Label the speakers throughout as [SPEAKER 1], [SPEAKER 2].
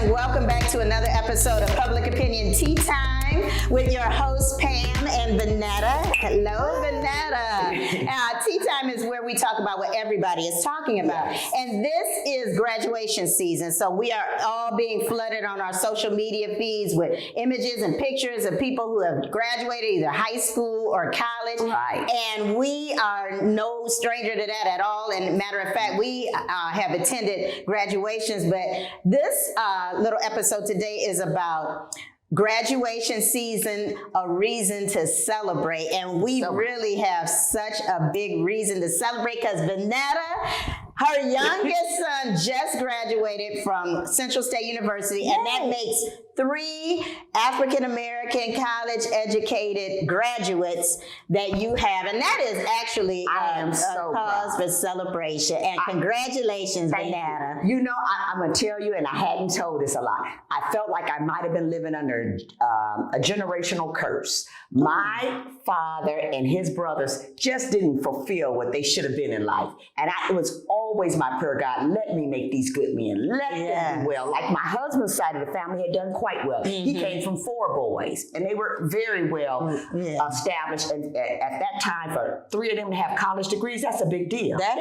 [SPEAKER 1] and welcome back to another episode of Public Opinion Tea Time with your hosts Pam and Vanetta. Hello, Vanetta. Tea Time is where we talk about what everybody is talking about.
[SPEAKER 2] Yes.
[SPEAKER 1] And this is graduation season, so we are all being flooded on our social media feeds with images and pictures of people who have graduated either high school or college.
[SPEAKER 2] Right.
[SPEAKER 1] And we are no stranger to that at all. And matter of fact, we have attended graduations, but this little episode today is about graduation season, a reason to celebrate. And we really have such a big reason to celebrate because Vanetta, her youngest son just graduated from Central State University, and that makes 3 African-American college-educated graduates that you have. And that is actually a cause for celebration. And congratulations, Vanetta.
[SPEAKER 2] You know, I'm going to tell you, and I hadn't told this a lot, I felt like I might have been living under a generational curse. My father and his brothers just didn't fulfill what they should have been in life. And it was always my prayer, God, let me make these good men. Let them do well. Like my husband's side of the family had done quite well. He came from 4 boys, and they were very well established. And at that time, for 3 of them to have college degrees, that's a big deal.
[SPEAKER 1] That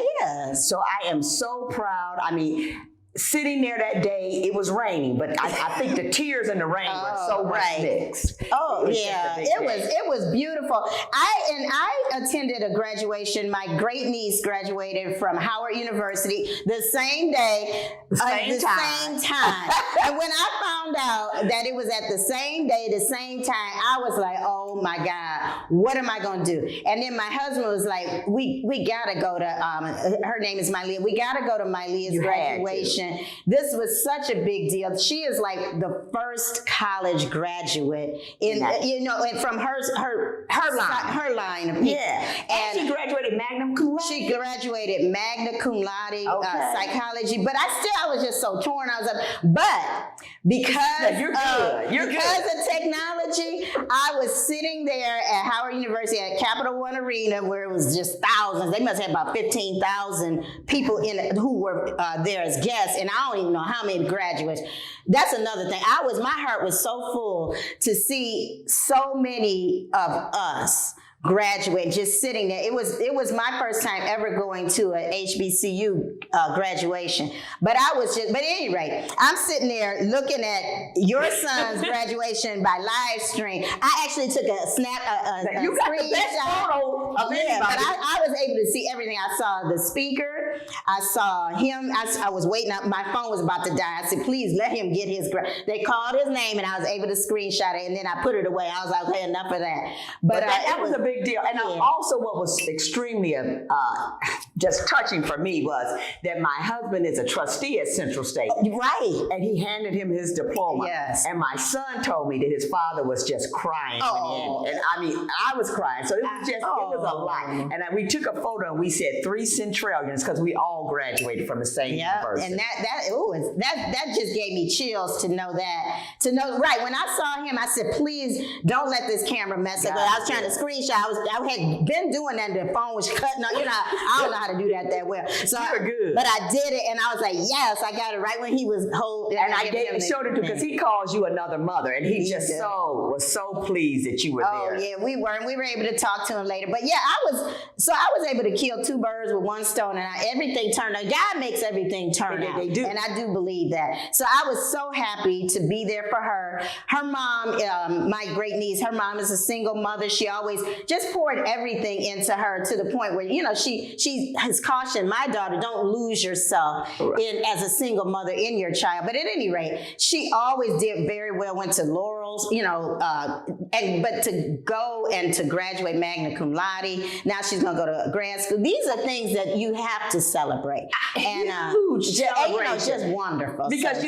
[SPEAKER 1] is.
[SPEAKER 2] So I am so proud. I mean, sitting there that day, it was raining, but I think the tears and the rain were so much mixed.
[SPEAKER 1] Oh yeah, it was beautiful. I attended a graduation. My great niece graduated from Howard University the same day, same time. And when I found out that it was at the same day, the same time, I was like, oh my God, what am I going to do? And then my husband was like, we gotta go to. Her name is Mylia. We gotta go to Mylia's graduation. This was such a big deal. She is like the first college graduate in, and from her line of people.
[SPEAKER 2] Yeah, and she graduated magna cum laude.
[SPEAKER 1] She graduated magna cum laude, psychology. But I was just so torn. I was like, but because of technology, I was sitting there at Howard University at Capital One Arena, where it was just thousands. They must have about 15,000 people in it who were there as guests. And I don't even know how many graduates. That's another thing. My heart was so full to see so many of us graduate, just sitting there. It was my first time ever going to an HBCU graduation. But at any rate, I'm sitting there looking at your son's graduation by live stream. I actually took a snap,
[SPEAKER 2] you got the best photo of anybody.
[SPEAKER 1] But I was able to see everything. I saw the speaker. I saw him. I was waiting up. My phone was about to die. I said, please let him get his. They called his name, and I was able to screenshot it, and then I put it away. I was like, okay, enough of that. But
[SPEAKER 2] that was a big deal. And also what was extremely just touching for me was that my husband is a trustee at Central State.
[SPEAKER 1] Right.
[SPEAKER 2] And he handed him his diploma.
[SPEAKER 1] Yes.
[SPEAKER 2] And my son told me that his father was just crying. And I mean, I was crying. So it was a lot. And we took a photo and we said 3 Centralians because we all graduated from the same university.
[SPEAKER 1] And that just gave me chills to know that. Right. When I saw him, I said, please don't let this camera mess up. I was trying to screenshot. I had been doing that, and the phone was cutting off. I don't know how to do that well. So
[SPEAKER 2] you were good.
[SPEAKER 1] But I did it, and I was like, yes, I got it right when he was holding.
[SPEAKER 2] And I showed it to him because he calls you another mother, and he just was so pleased that you were there.
[SPEAKER 1] Oh yeah, we were, and we were able to talk to him later. But yeah, I was able to kill 2 birds with 1 stone, and everything turned out. God makes everything turn out.
[SPEAKER 2] They do.
[SPEAKER 1] And I do believe that. So I was so happy to be there for her. Her mom, my great niece, her mom is a single mother. She always just poured everything into her to the point where, she has cautioned my daughter, don't lose yourself as a single mother in your child. But at any rate, she always did very well, went to Laurel's, but to go and to graduate magna cum laude, now she's going to go to grad school. These are things that you have to celebrate. And
[SPEAKER 2] huge celebration.
[SPEAKER 1] It's just wonderful.
[SPEAKER 2] Because,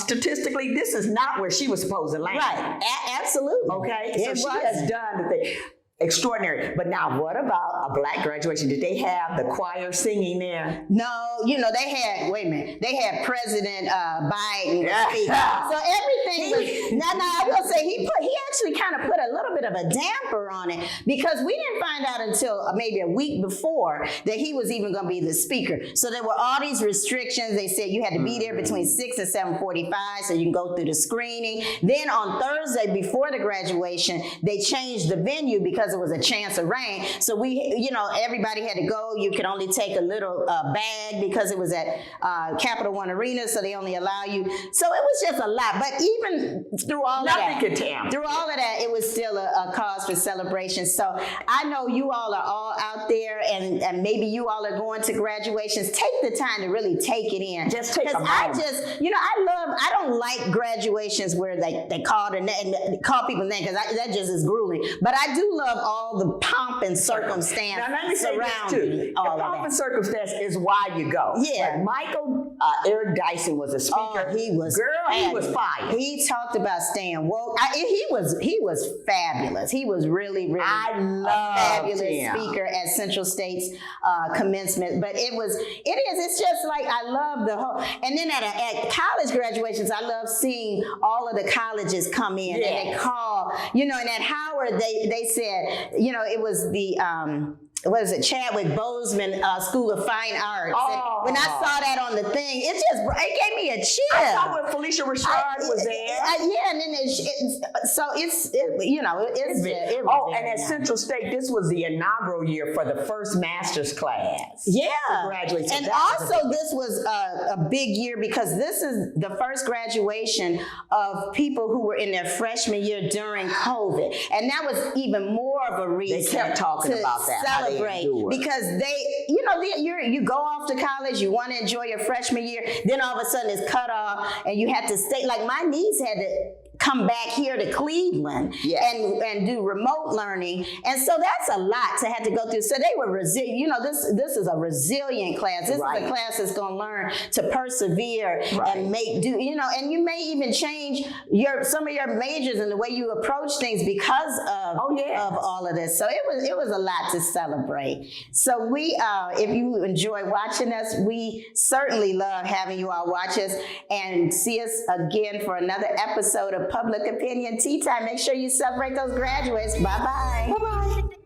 [SPEAKER 2] statistically, this is not where she was supposed to land.
[SPEAKER 1] Right. Absolutely.
[SPEAKER 2] Okay? So she has done the thing. extraordinary. But now, what about a black graduation? Did they have the choir singing there?
[SPEAKER 1] No, they had, wait a minute, they had President Biden speak. So everything was, now I will say, he actually kind of put a little bit of a damper on it, because we didn't find out until maybe a week before that he was even going to be the speaker. So there were all these restrictions. They said you had to be there between 6 and 7:45 so you can go through the screening. Then on Thursday before the graduation, they changed the venue because it was a chance of rain. So everybody had to go. You could only take a little bag because it was at Capital One Arena, so they only allow you. So it was just a lot. But even through all of that, it was still a cause for celebration. So I know you all are all out there, and maybe you all are going to graduations. Take the time to really take it in.
[SPEAKER 2] Just take a moment.
[SPEAKER 1] I don't like graduations where they call people names, because that just is grueling. But I do love all the pomp and circumstance
[SPEAKER 2] now, let me say this too.
[SPEAKER 1] all
[SPEAKER 2] the
[SPEAKER 1] of
[SPEAKER 2] pomp and
[SPEAKER 1] that.
[SPEAKER 2] circumstance is why you go.
[SPEAKER 1] Yeah.
[SPEAKER 2] But Michael Eric Dyson was a speaker.
[SPEAKER 1] Oh, he was
[SPEAKER 2] he was fire.
[SPEAKER 1] He talked about staying woke. He was fabulous. He was really, really a fabulous speaker at Central State's commencement. But it's just like, I love the whole, and then at college graduations, I love seeing all of the colleges come in.
[SPEAKER 2] Yes.
[SPEAKER 1] And they call, and at Howard, they said, it was the, Chadwick Boseman School of Fine Arts.
[SPEAKER 2] Oh.
[SPEAKER 1] When I saw that on the thing, it gave me a chill.
[SPEAKER 2] I saw when Felicia Rashad was there.
[SPEAKER 1] And then
[SPEAKER 2] And at Central State, this was the inaugural year for the first master's class.
[SPEAKER 1] Yeah.
[SPEAKER 2] Graduation.
[SPEAKER 1] And also this was a big year, because this is the first graduation of people who were in their freshman year during COVID. And that was even more of a reason
[SPEAKER 2] They kept talking about that.
[SPEAKER 1] celebrate, because you go off to college, you want to enjoy your freshman year, then all of a sudden it's cut off and you have to stay. Like my niece had to come back here to Cleveland and do remote learning. And so that's a lot to have to go through. So they were resilient. This is a resilient class. This is a class that's going to learn to persevere and and you may even change some of your majors and the way you approach things because of all of this. So it was a lot to celebrate. So we, if you enjoy watching us, we certainly love having you all watch us and see us again for another episode of Public Opinion Tea Time. Make sure you celebrate those graduates. Bye-bye.
[SPEAKER 2] Bye-bye.